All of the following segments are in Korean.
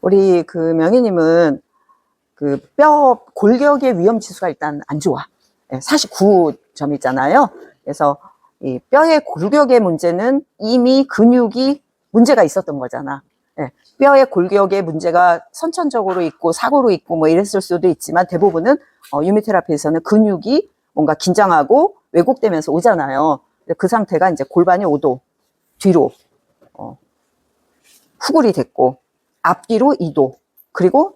우리 그 명희님은 그 뼈 골격의 위험 지수가 일단 안 좋아. 49점이잖아요. 그래서 이 뼈의 골격의 문제는 이미 근육이 문제가 있었던 거잖아. 뼈의 골격의 문제가 선천적으로 있고 사고로 있고 뭐 이랬을 수도 있지만 대부분은 유미테라피에서는 근육이 뭔가 긴장하고 왜곡되면서 오잖아요. 그 상태가 이제 골반이 5도 뒤로 후굴이 됐고 앞뒤로 2도 그리고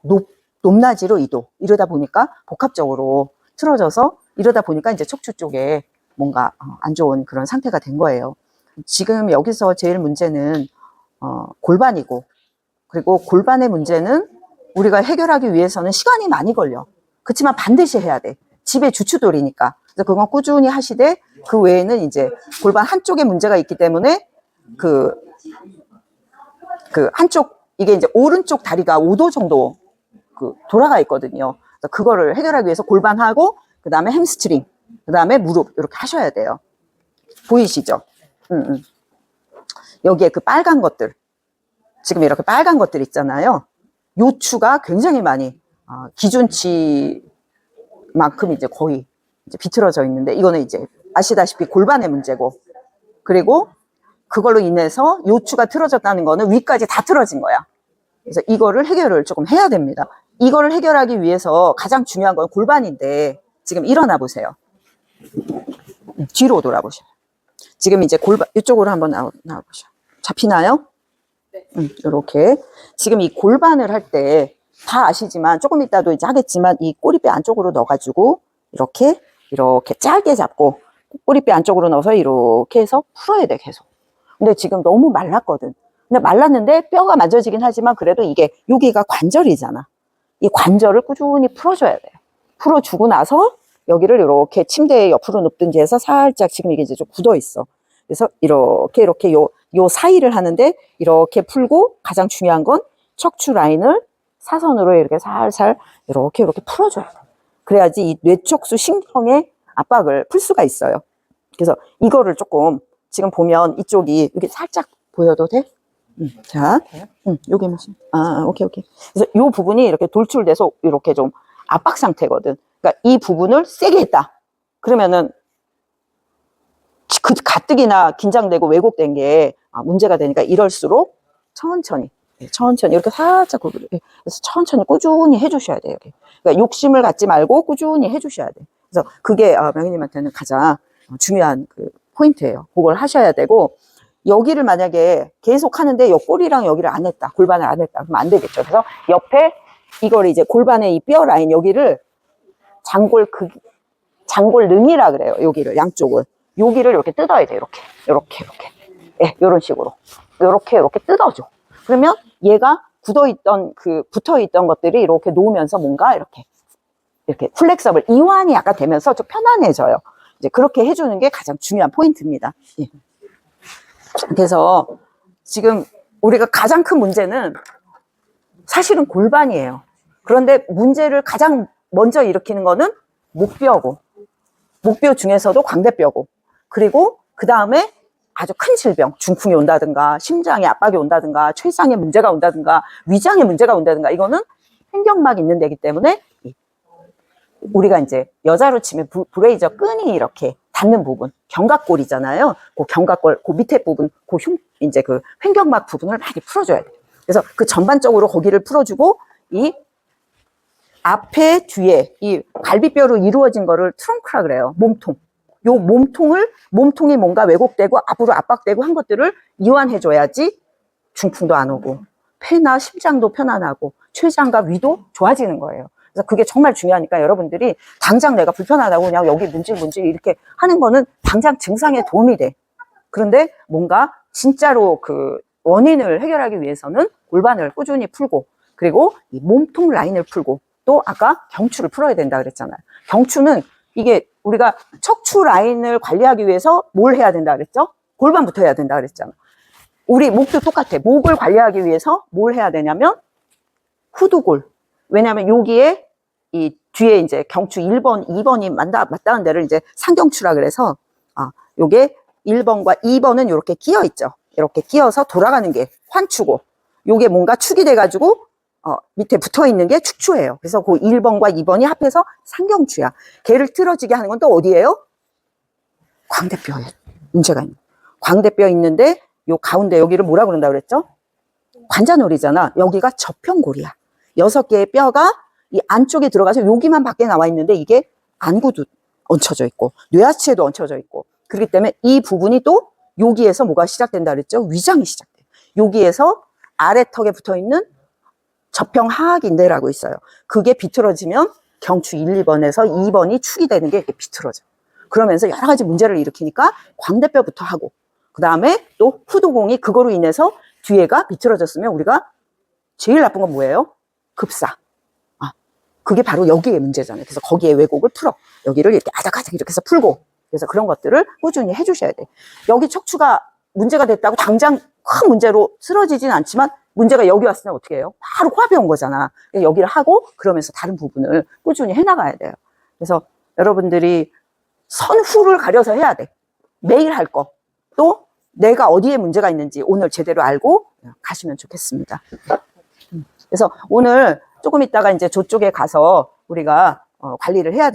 높낮이로 2도 이러다 보니까 복합적으로 틀어져서 이러다 보니까 이제 척추 쪽에 뭔가 안 좋은 그런 상태가 된 거예요. 지금 여기서 제일 문제는 골반이고 그리고 골반의 문제는 우리가 해결하기 위해서는 시간이 많이 걸려. 그렇지만 반드시 해야 돼. 집의 주춧돌이니까. 그래서 그건 꾸준히 하시되 그 외에는 이제 골반 한쪽에 문제가 있기 때문에 그 한쪽 이게 이제 오른쪽 다리가 5도 정도 돌아가 있거든요. 그래서 그거를 해결하기 위해서 골반하고 그 다음에 햄스트링, 그 다음에 무릎 이렇게 하셔야 돼요. 보이시죠? 여기에 그 빨간 것들 지금 이렇게 빨간 것들 있잖아요. 요추가 굉장히 많이 기준치만큼 이제 거의 이제 비틀어져 있는데 이거는 이제 아시다시피 골반의 문제고 그리고 그걸로 인해서 요추가 틀어졌다는 거는 위까지 다 틀어진 거야. 그래서 이거를 해결을 조금 해야 됩니다. 이거를 해결하기 위해서 가장 중요한 건 골반인데 지금 일어나 보세요. 뒤로 돌아보셔요. 지금 이제 골반 이쪽으로 한번 나와보셔요. 잡히나요? 네. 이렇게 지금 이 골반을 할 때 다 아시지만 조금 이따도 이제 하겠지만 이 꼬리뼈 안쪽으로 넣어가지고 이렇게 짧게 잡고 꼬리뼈 안쪽으로 넣어서 이렇게 해서 풀어야 돼 계속. 근데 지금 너무 말랐거든. 근데 말랐는데 뼈가 만져지긴 하지만 그래도 이게 여기가 관절이잖아. 이 관절을 꾸준히 풀어줘야 돼요. 풀어주고 나서 여기를 이렇게 침대 옆으로 눕든지 해서 살짝 지금 이게 이제 좀 굳어 있어. 그래서 이렇게 요 사이를 하는데 이렇게 풀고 가장 중요한 건 척추 라인을 사선으로 이렇게 살살 이렇게 풀어줘야 돼. 그래야지 이 뇌척수 신경의 압박을 풀 수가 있어요. 그래서 이거를 조금 지금 보면 이쪽이 이렇게 살짝 보여도 돼? 자, 여기 무슨 오케이. 그래서 이 부분이 이렇게 돌출돼서 이렇게 좀 압박 상태거든. 그러니까 이 부분을 세게 했다. 그러면은 그 가뜩이나 긴장되고 왜곡된 게 문제가 되니까 이럴수록 천천히 이렇게 살짝 그래서 천천히 꾸준히 해주셔야 돼요. 그러니까 욕심을 갖지 말고 꾸준히 해주셔야 돼. 그래서 그게 명희님한테는 가장 중요한 그 포인트예요. 그걸 하셔야 되고 여기를 만약에 계속 하는데 요 꼬리랑 여기를 안 했다, 골반을 안 했다, 그러면 안 되겠죠. 그래서 옆에 이걸 이제 골반의 이 뼈 라인 여기를 장골능이라 그래요. 여기를 양쪽을 여기를 이렇게 뜯어야 돼. 이렇게 이런 식으로 이렇게 뜯어줘. 그러면 얘가 굳어있던 붙어있던 것들이 이렇게 놓으면서 뭔가 이렇게 플렉서블 이완이 약간 되면서 좀 편안해져요. 이제 그렇게 해주는 게 가장 중요한 포인트입니다. 예. 그래서 지금 우리가 가장 큰 문제는 사실은 골반이에요. 그런데 문제를 가장 먼저 일으키는 거는 목뼈고 목뼈 중에서도 광대뼈고 그리고 그 다음에 아주 큰 질병, 중풍이 온다든가 심장에 압박이 온다든가 췌장에 문제가 온다든가 위장에 문제가 온다든가 이거는 횡격막 있는 데기 때문에 우리가 이제 여자로 치면 브레이저 끈이 이렇게 닿는 부분, 견갑골이잖아요. 그 견갑골, 그 밑에 부분, 이제 그 횡격막 부분을 많이 풀어줘야 돼요. 그래서 그 전반적으로 거기를 풀어주고 이 앞에 뒤에 이 갈비뼈로 이루어진 거를 트렁크라 그래요. 몸통. 요 몸통이 뭔가 왜곡되고 앞으로 압박되고 한 것들을 이완해줘야지 중풍도 안 오고 폐나 심장도 편안하고 췌장과 위도 좋아지는 거예요. 그래서 그게 정말 중요하니까 여러분들이 당장 내가 불편하다고 그냥 여기 문질 이렇게 하는 거는 당장 증상에 도움이 돼. 그런데 뭔가 진짜로 그 원인을 해결하기 위해서는 골반을 꾸준히 풀고 그리고 이 몸통 라인을 풀고 또 아까 경추를 풀어야 된다 그랬잖아요. 경추는 이게 우리가 척추 라인을 관리하기 위해서 뭘 해야 된다 그랬죠? 골반부터 해야 된다 그랬잖아. 우리 목도 똑같아. 목을 관리하기 위해서 뭘 해야 되냐면 후두골. 왜냐하면 여기에 이 뒤에 이제 경추 1번, 2번이 맞닿은 데를 이제 상경추라 그래서 요게 1번과 2번은 이렇게 끼어 있죠. 이렇게 끼어서 돌아가는 게 환추고 요게 뭔가 축이 돼가지고 밑에 붙어 있는 게 축추예요. 그래서 그 1번과 2번이 합해서 상경추야. 걔를 틀어지게 하는 건 또 어디예요? 광대뼈에 문제가 있는. 광대뼈 있는데 요 가운데 여기를 뭐라 그런다 그랬죠? 관자놀이잖아. 여기가 접형골이야. 6개의 뼈가 이 안쪽에 들어가서 여기만 밖에 나와 있는데 이게 안구도 얹혀져 있고 뇌하치에도 얹혀져 있고 그렇기 때문에 이 부분이 또 여기에서 뭐가 시작된다 그랬죠? 위장이 시작돼요. 여기에서 아래턱에 붙어 있는 접형하악인대라고 있어요. 그게 비틀어지면 경추 1, 2번에서 2번이 축이 되는 게 이렇게 비틀어져. 그러면서 여러 가지 문제를 일으키니까 광대뼈부터 하고 그 다음에 또 후두공이 그거로 인해서 뒤에가 비틀어졌으면 우리가 제일 나쁜 건 뭐예요? 급사. 그게 바로 여기에 문제잖아요. 그래서 거기에 왜곡을 풀어. 여기를 이렇게 아작아작 이렇게 해서 풀고. 그래서 그런 것들을 꾸준히 해주셔야 돼. 여기 척추가 문제가 됐다고 당장 큰 문제로 쓰러지진 않지만 문제가 여기 왔으면 어떻게 해요? 바로 코앞에 온 거잖아. 여기를 하고 그러면서 다른 부분을 꾸준히 해나가야 돼요. 그래서 여러분들이 선후를 가려서 해야 돼. 매일 할 거. 또 내가 어디에 문제가 있는지 오늘 제대로 알고 가시면 좋겠습니다. 그래서 오늘 조금 있다가 이제 저쪽에 가서 우리가 관리를 해야 되는